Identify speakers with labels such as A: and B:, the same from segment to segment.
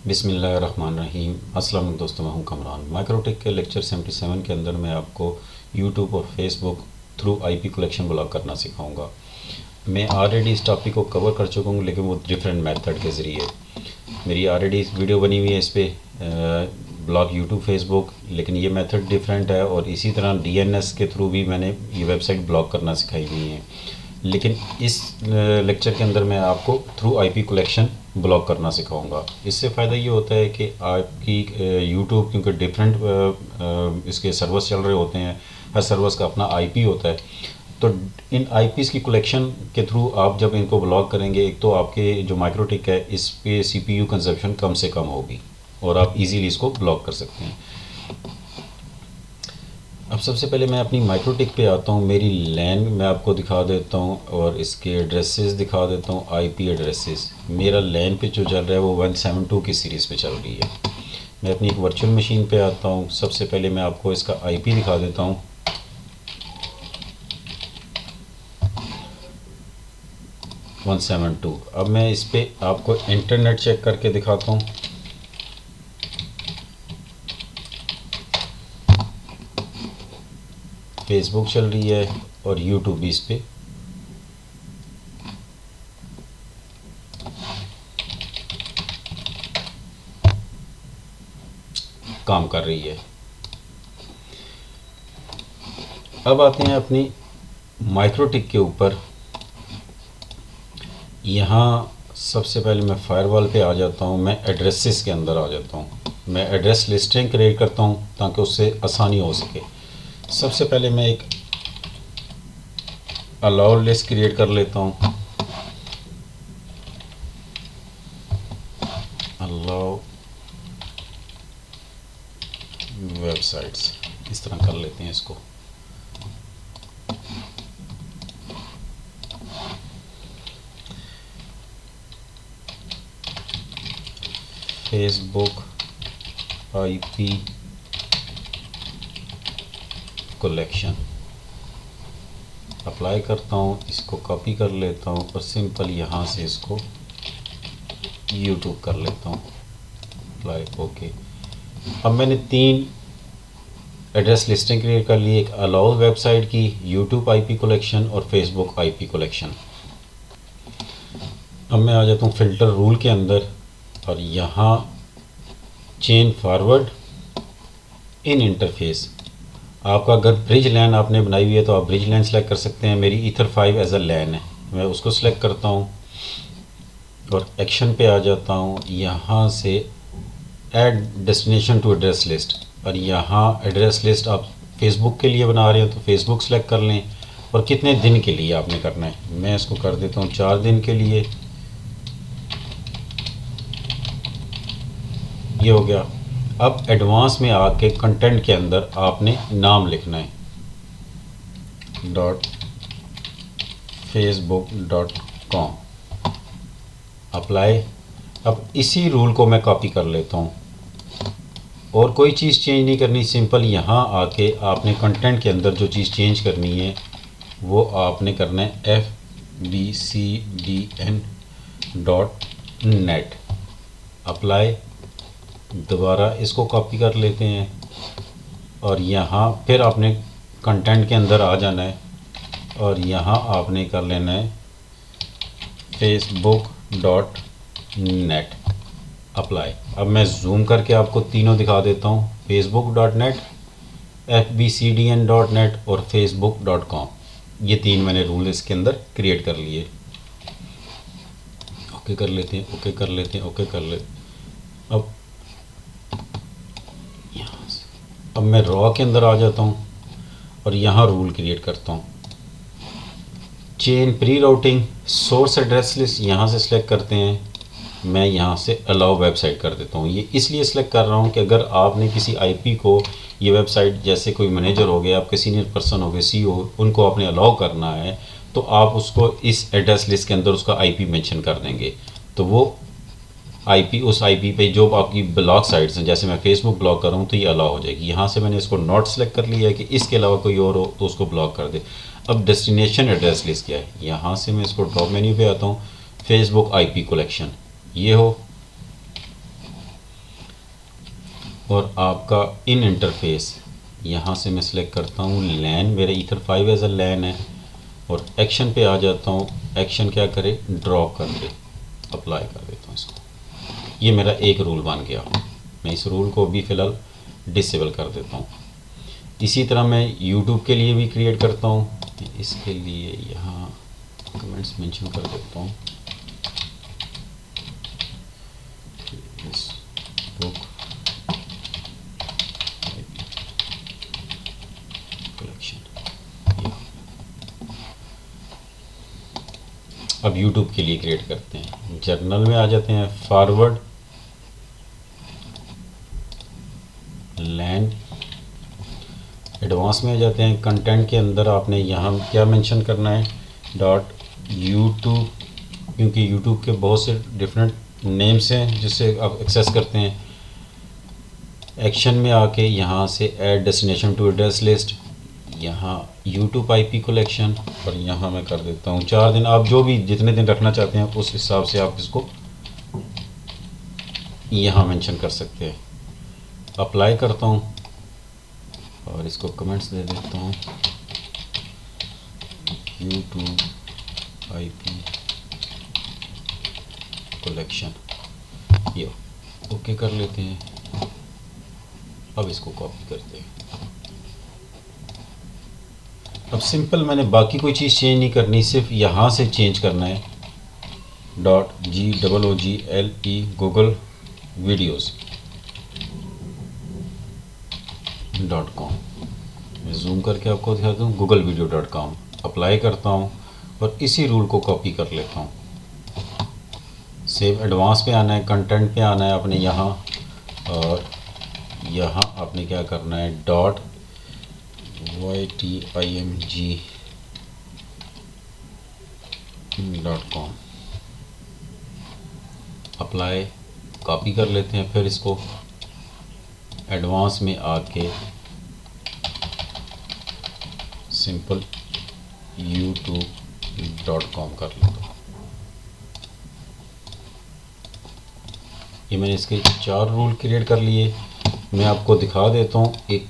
A: बिस्मिल्लाहिर्रहमानिर्रहीम। अस्सलाम वालेकुम दोस्तों, मैं हूं कमरान। माइक्रोटेक के लेक्चर 77 के अंदर मैं आपको यूट्यूब और Facebook through IP collection block करना सिखाऊंगा। मैं ऑलरेडी इस टॉपिक को कवर कर चुका हूं, लेकिन वो डिफरेंट मेथड के ज़रिए। मेरी ऑलरेडी वीडियो बनी हुई है इस पर ब्लॉक यूट्यूब फेसबुक, लेकिन ये मेथड डिफरेंट है। और इसी तरह डीएनएस के थ्रू भी मैंने ये वेबसाइट ब्लॉक करना सिखाई हुई है। लेकिन इस लेक्चर के अंदर मैं आपको थ्रू आईपी कलेक्शन ब्लॉक करना सिखाऊंगा। इससे फ़ायदा ये होता है कि आपकी यूट्यूब, क्योंकि डिफरेंट इसके सर्वर्स चल रहे होते हैं, हर सर्वर्स का अपना आईपी होता है। तो इन आईपीज़ की कलेक्शन के थ्रू आप जब इनको ब्लॉक करेंगे, एक तो आपके जो माइक्रोटिक है इस पे सीपीयू कंजप्शन कम से कम होगी और आप इजीली इसको ब्लॉक कर सकते हैं। अब सबसे पहले मैं अपनी माइक्रोटिक पे आता हूँ। मेरी लैन मैं आपको दिखा देता हूँ और इसके एड्रेसेस दिखा देता हूँ। आईपी एड्रेसेस मेरा लैन पे जो चल रहा है वो 172 की सीरीज़ पे चल रही है। मैं अपनी एक वर्चुअल मशीन पे आता हूँ। सबसे पहले मैं आपको इसका आईपी दिखा देता हूँ। अब मैं इस पे आपको इंटरनेट चेक करके दिखाता हूँ। फेसबुक चल रही है और यूट्यूब भी इस पे काम कर रही है। अब आते हैं अपनी माइक्रोटिक के ऊपर। यहाँ सबसे पहले मैं फायरवॉल पे आ जाता हूँ। मैं एड्रेसेस के अंदर आ जाता हूँ। मैं एड्रेस लिस्टिंग क्रिएट करता हूँ ताकि उससे आसानी हो सके। सबसे पहले मैं एक अलाउ लिस्ट क्रिएट कर लेता हूँ। अलाउ वेबसाइट्स, इस तरह कर लेते हैं इसको। फेसबुक आईपी कलेक्शन अप्लाई करता हूँ, इसको कॉपी कर लेता हूँ और सिंपल यहाँ से इसको यूट्यूब कर लेता हूँ। Apply, okay. अब मैंने 3 एड्रेस लिस्टिंग क्रिएट कर ली। एक अलाउ वेबसाइट की, यूट्यूब आईपी कलेक्शन और फेसबुक आईपी कलेक्शन। अब मैं आ जाता हूँ फ़िल्टर रूल के अंदर और यहाँ चेन फॉरवर्ड इन इंटरफेस। आपका अगर ब्रिज लैन आपने बनाई हुई है तो आप ब्रिज लैन सेलेक्ट कर सकते हैं। मेरी ईथर 5 एज अ लैन है, मैं उसको सिलेक्ट करता हूँ और एक्शन पे आ जाता हूँ। यहाँ से add destination to address list, और यहाँ एड्रेस लिस्ट आप फेसबुक के लिए बना रहे हो तो फेसबुक सेलेक्ट कर लें और कितने दिन के लिए आपने करना है। मैं इसको कर देता हूँ 4 दिन के लिए। ये हो गया। अब एडवांस में आके कंटेंट के अंदर आपने नाम लिखना है .facebook.com। अप्लाई। अब इसी रूल को मैं कॉपी कर लेता हूँ और कोई चीज़ चेंज नहीं करनी। सिंपल यहाँ आके आपने कंटेंट के अंदर जो चीज़ चेंज करनी है वो आपने करना है fbcdn.net। अप्लाई। दोबारा इसको कॉपी कर लेते हैं और यहाँ फिर आपने कंटेंट के अंदर आ जाना है और यहाँ आपने कर लेना है facebook.net। अप्लाई। अब मैं जूम करके आपको तीनों दिखा देता हूँ। facebook.net, fbcdn.net और facebook.com। ये 3 मैंने रूल इसके अंदर क्रिएट कर लिए। ओके कर लेते हैं, ओके कर लेते हैं, ओके कर लेते। अब मैं रॉ के अंदर आ जाता हूँ और यहाँ रूल क्रिएट करता हूँ। Chain pre routing source address list यहाँ से सिलेक्ट करते हैं। मैं यहाँ से अलाउ वेबसाइट कर देता हूँ। ये इसलिए सिलेक्ट कर रहा हूँ कि अगर आपने किसी आईपी को, ये वेबसाइट जैसे कोई मैनेजर हो गए, आपके सीनियर पर्सन हो गए, सीईओ, उनको आपने अलाउ करना है तो आप उसको इस एड्रेस लिस्ट के अंदर उसका आईपी मेंशन कर देंगे तो वो आईपी, उस आईपी पे जो आपकी ब्लॉक साइट्स हैं, जैसे मैं फेसबुक ब्लॉक कर रहा हूँ तो ये अलाउ हो जाएगी। यहाँ से मैंने इसको नॉट सेलेक्ट कर लिया है कि इसके अलावा कोई और हो तो उसको ब्लॉक कर दे। अब डेस्टिनेशन एड्रेस लिस्ट क्या है, यहाँ से मैं इसको ड्रॉप मेन्यू पे आता हूँ। फेसबुक आईपी कलेक्शन ये हो, और आपका इन इंटरफेस यहाँ से मैं सिलेक्ट करता हूँ लैन, मेरा ईथर 5 एज अ लैन है, और एक्शन पे आ जाता हूँ। एक्शन क्या करे, ड्रॉ कर दे, अप्लाई कर देता हूँ इसको। ये मेरा एक रूल बन गया। मैं इस रूल को भी फ़िलहाल डिसेबल कर देता हूँ। इसी तरह मैं यूट्यूब के लिए भी क्रिएट करता हूँ। इसके लिए यहाँ कमेंट्स मेंशन कर देता हूँ, बुक कलेक्शन। अब यूट्यूब के लिए क्रिएट करते हैं। जर्नल में आ जाते हैं, फॉरवर्ड लैंड, एडवांस में आ जाते हैं। कंटेंट के अंदर आपने यहाँ क्या मेंशन करना है, डॉट यूट्यूब, क्योंकि यूट्यूब के बहुत से डिफरेंट नेम्स हैं जिससे आप एक्सेस करते हैं। एक्शन में आके यहाँ से add destination to address list, यहाँ यूट्यूब आईपी कलेक्शन, और यहाँ मैं कर देता हूँ 4 दिन। आप जो भी जितने दिन रखना चाहते हैं उस हिसाब से आप इसको यहाँ मेंशन कर सकते हैं। अप्लाई करता हूँ और इसको कमेंट्स दे देता हूँ, यूट्यूब आईपी कलेक्शन। ये ओके कर लेते हैं। अब इसको कॉपी करते हैं। अब सिंपल, मैंने बाकी कोई चीज़ चेंज नहीं करनी, सिर्फ यहाँ से चेंज करना है, .GOOGLE गूगल वीडियोज़ .com। मैं जूम करके आपको दिखा दूँ, googlevideo.com। अप्लाई करता हूँ और इसी रूल को कॉपी कर लेता हूँ। सेव एडवांस पे आना है, कंटेंट पे आना है आपने यहाँ, और यहाँ आपने क्या करना है, .ytimg.com। अप्लाई, कॉपी कर लेते हैं। फिर इसको एडवांस में आके सिंपल youtube.com कर लेता हूँ। ये मैंने इसके 4 रूल क्रिएट कर लिए। मैं आपको दिखा देता हूँ। एक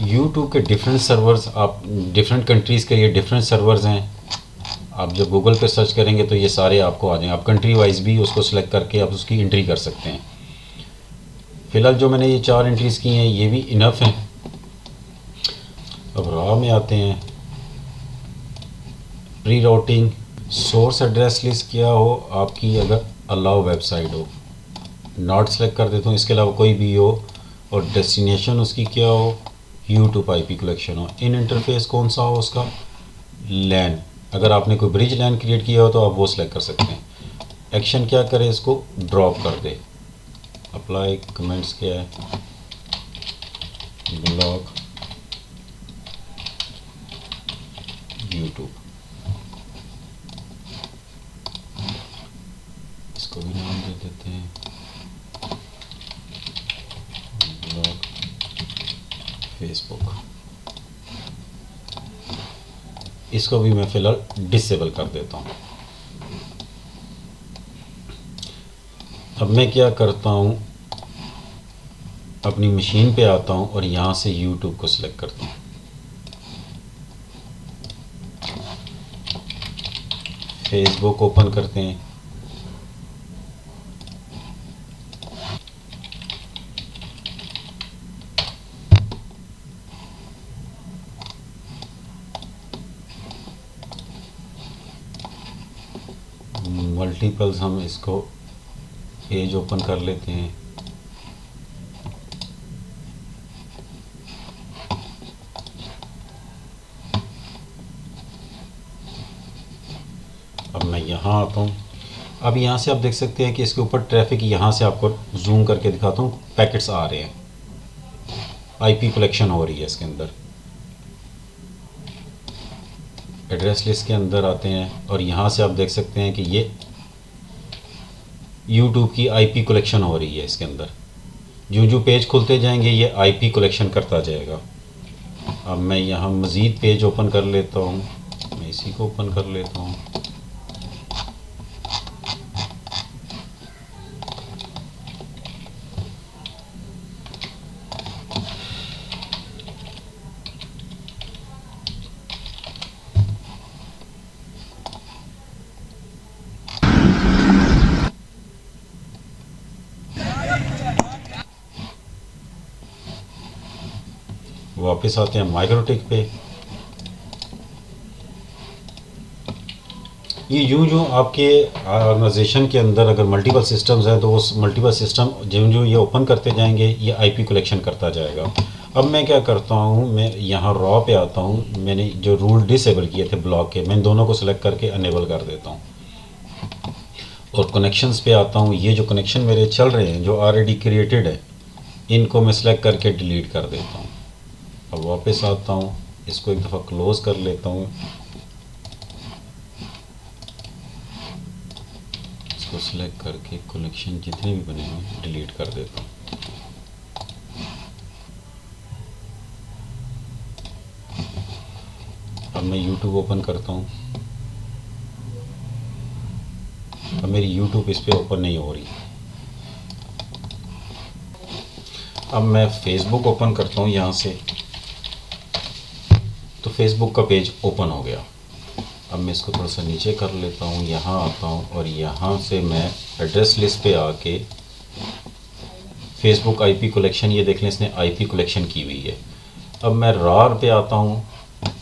A: YouTube के डिफरेंट सर्वर्स, आप डिफरेंट कंट्रीज़ के लिए डिफरेंट सर्वर्स हैं। आप जब गूगल पे सर्च करेंगे तो ये सारे आपको आ जाएंगे। आप कंट्री वाइज भी उसको सिलेक्ट करके आप उसकी एंट्री कर सकते हैं। फ़िलहाल जो मैंने ये 4 एंट्रीज़ की हैं ये भी इनफ हैं। अब रॉ में आते हैं, pre routing, source address list क्या हो आपकी, अगर अलाउ वेबसाइट हो, नॉट सेलेक्ट कर देता हूँ, इसके अलावा कोई भी हो, और डेस्टिनेशन उसकी क्या हो, यूट्यूब आईपी कलेक्शन हो। इन इंटरफेस कौन सा हो उसका, लैन। अगर आपने कोई ब्रिज लैन क्रिएट किया हो तो आप वो सिलेक्ट कर सकते हैं। एक्शन क्या करे, इसको ड्रॉप कर दे। अप्लाई, कमेंट्स क्या है, ब्लॉग यूट्यूब, इसको भी नाम दे देते हैं, ब्लॉग फेसबुक। इसको भी मैं फ़िलहाल डिसेबल कर देता हूँ। अब मैं क्या करता हूँ, अपनी मशीन पे आता हूँ और यहाँ से YouTube को सिलेक्ट करता हूँ। फेसबुक ओपन करते हैं। मल्टीपल्स हम इसको पेज ओपन कर लेते हैं। अब मैं यहाँ आता हूँ। अब यहाँ से आप देख सकते हैं कि इसके ऊपर ट्रैफिक, यहाँ से आपको जूम करके दिखाता हूँ, पैकेट्स आ रहे हैं, आईपी कलेक्शन हो रही है इसके अंदर। एड्रेस लिस्ट के अंदर आते हैं और यहाँ से आप देख सकते हैं कि ये YouTube की आईपी कलेक्शन हो रही है इसके अंदर। जो जो पेज खुलते जाएंगे ये आईपी कलेक्शन करता जाएगा। अब मैं यहाँ मज़ीद पेज ओपन कर लेता हूँ, मैं इसी को ओपन कर लेता हूँ। वापस आते हैं माइक्रोटिक पे। ये यूं आपके ऑर्गेनाइजेशन के अंदर अगर मल्टीपल सिस्टम्स हैं तो उस मल्टीपल सिस्टम जो ये ओपन करते जाएंगे ये आईपी कलेक्शन करता जाएगा। अब मैं क्या करता हूँ, मैं यहाँ रॉ पे आता हूँ, मैंने जो रूल डिसेबल किए थे ब्लॉक के, मैं दोनों को सिलेक्ट करके अनेबल कर देता हूँ और कनेक्शंस पे आता हूँ। ये जो कनेक्शन मेरे चल रहे हैं जो ऑलरेडी क्रिएटेड है इनको मैं सिलेक्ट करके डिलीट कर देता हूँ। अब वापस आता हूँ, इसको एक दफ़ा क्लोज कर लेता हूँ, इसको सिलेक्ट करके कनेक्शन जितने भी बने हैं डिलीट कर देता हूँ। अब मैं YouTube ओपन करता हूँ, अब मेरी YouTube इस पे ओपन नहीं हो रही। अब मैं Facebook ओपन करता हूँ यहाँ से, तो Facebook का पेज ओपन हो गया। अब मैं इसको थोड़ा सा नीचे कर लेता हूँ, यहाँ आता हूँ और यहाँ से मैं एड्रेस लिस्ट पे आके Facebook आईपी कलेक्शन, ये देख लें इसने आईपी कलेक्शन की हुई है। अब मैं रार पे आता हूँ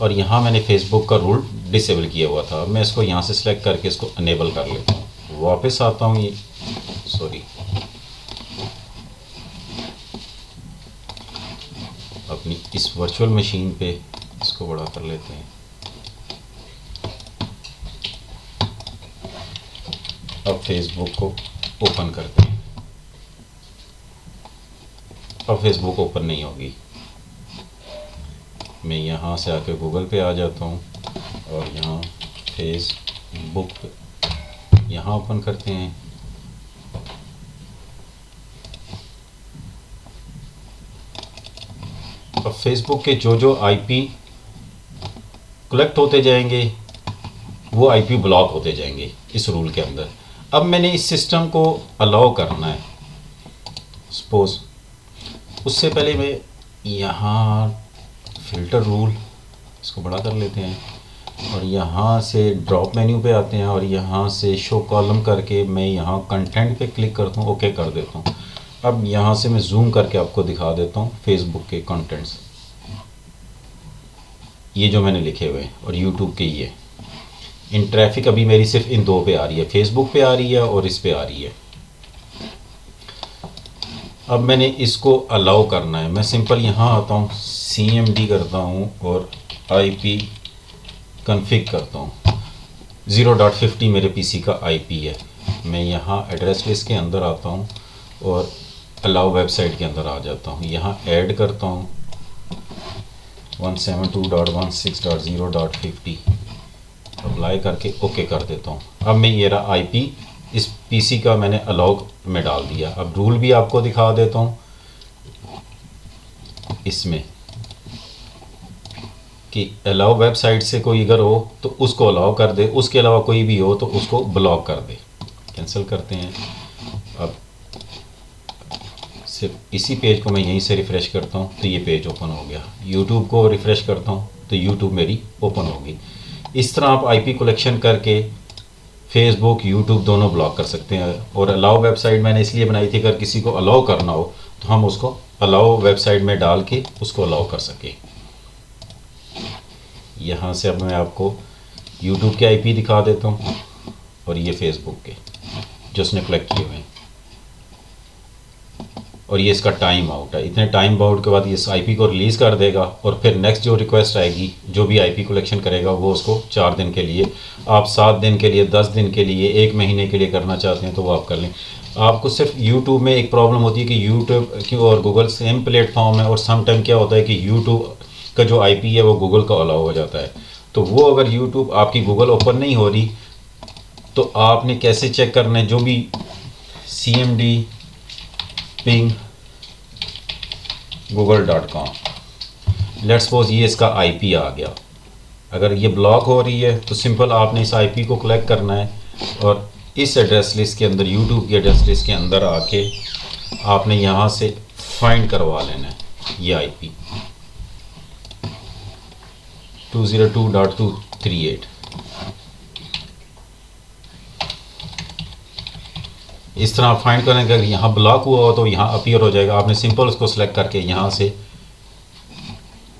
A: और यहाँ मैंने Facebook का रूल डिसेबल किया हुआ था। अब मैं इसको यहाँ से सिलेक्ट करके इसको अनेबल कर लेता हूँ। वापस आता हूँ, ये सॉरी अपनी इस वर्चुअल मशीन पे इसको बड़ा कर लेते हैं। अब फेसबुक को ओपन करते हैं, अब फेसबुक ओपन नहीं होगी। मैं यहाँ से आके गूगल पे आ जाता हूँ और यहाँ फेसबुक यहाँ ओपन करते हैं। अब फेसबुक के जो आईपी कलेक्ट होते जाएंगे वो आईपी ब्लॉक होते जाएंगे इस रूल के अंदर। अब मैंने इस सिस्टम को अलाउ करना है सपोज, उससे पहले मैं यहाँ फ़िल्टर रूल इसको बड़ा कर लेते हैं और यहाँ से ड्रॉप मेन्यू पे आते हैं और यहाँ से शो कॉलम करके मैं यहाँ कंटेंट पे क्लिक करता हूँ, ओके कर देता हूँ। अब यहाँ से मैं जूम करके आपको दिखा देता हूँ फेसबुक के कंटेंट्स, ये जो मैंने लिखे हुए हैं और यूट्यूब के ये इन ट्रैफिक अभी मेरी सिर्फ इन दो पे आ रही है, फेसबुक पे आ रही है और इस पे आ रही है। अब मैंने इसको अलाउ करना है, मैं सिंपल यहाँ आता हूँ, CMD करता हूँ और IP कन्फिग करता हूँ। 0.50 मेरे PC का IP है। मैं यहाँ एड्रेस लिस्ट के अंदर आता हूँ और अलाउ वेबसाइट के अंदर आ जाता हूँ, यहाँ ऐड करता हूँ 172.16.0.50 अप्लाई करके ओके कर देता हूँ। अब मैं ये रहा IP इस PC का मैंने अलाउ में डाल दिया। अब रूल भी आपको दिखा देता हूँ इसमें कि अलाउ वेबसाइट से कोई अगर हो तो उसको अलाउ कर दे, उसके अलावा कोई भी हो तो उसको ब्लॉक कर दे। कैंसिल करते हैं। अब सिर्फ इसी पेज को मैं यहीं से रिफ़्रेश करता हूँ तो ये पेज ओपन हो गया। यूट्यूब को रिफ़्रेश करता हूँ तो यूट्यूब मेरी ओपन होगी। इस तरह आप IP कलेक्शन करके फेसबुक यूट्यूब दोनों ब्लॉक कर सकते हैं। और अलाउ वेबसाइट मैंने इसलिए बनाई थी अगर किसी को अलाउ करना हो तो हम उसको अलाउ वेबसाइट में डाल के उसको अलाउ कर सकें। यहाँ से अब मैं आपको यूट्यूब के IP दिखा देता हूँ और ये फेसबुक के जो उसने कलेक्ट किए हुए हैं और ये इसका टाइम आउट है। इतने टाइम आउट के बाद ये इस IP को रिलीज़ कर देगा और फिर नेक्स्ट जो रिक्वेस्ट आएगी जो भी IP कलेक्शन करेगा वो उसको 4 दिन के लिए, आप 7 दिन के लिए, 10 दिन के लिए, 1 महीने के लिए करना चाहते हैं तो वो आप कर लें। आपको सिर्फ यूट्यूब में एक प्रॉब्लम होती है कि यूट्यूब की और गूगल सेम प्लेटफॉर्म है और सम टाइम क्या होता है कि यूट्यूब का जो IP है वो गूगल का अलाउ हो जाता है। तो वो अगर यूट्यूब आपकी गूगल ओपन नहीं हो रही तो आपने कैसे चेक करना है, जो भी CMD ping google.com, let's suppose ये इसका IP आ गया। अगर ये ब्लॉक हो रही है तो सिंपल आपने इस IP को कलेक्ट करना है और इस एड्रेस लिस्ट के अंदर, यूट्यूब की एड्रेस लिस्ट के अंदर आके आपने यहाँ से फाइंड करवा लेना है ये IP 202.238। इस तरह आप फाइंड करें। अगर यहाँ ब्लॉक हुआ हो तो यहाँ अपीयर हो जाएगा। आपने सिंपल उसको सेलेक्ट करके यहाँ से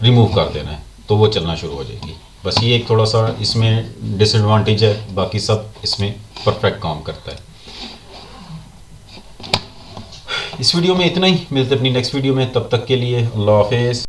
A: रिमूव कर देना है तो वो चलना शुरू हो जाएगी। बस ये एक थोड़ा सा इसमें डिसएडवांटेज है, बाकी सब इसमें परफेक्ट काम करता है। इस वीडियो में इतना ही, मिलते अपनी नेक्स्ट वीडियो में, तब तक के लिए अल्लाह हाफिज़।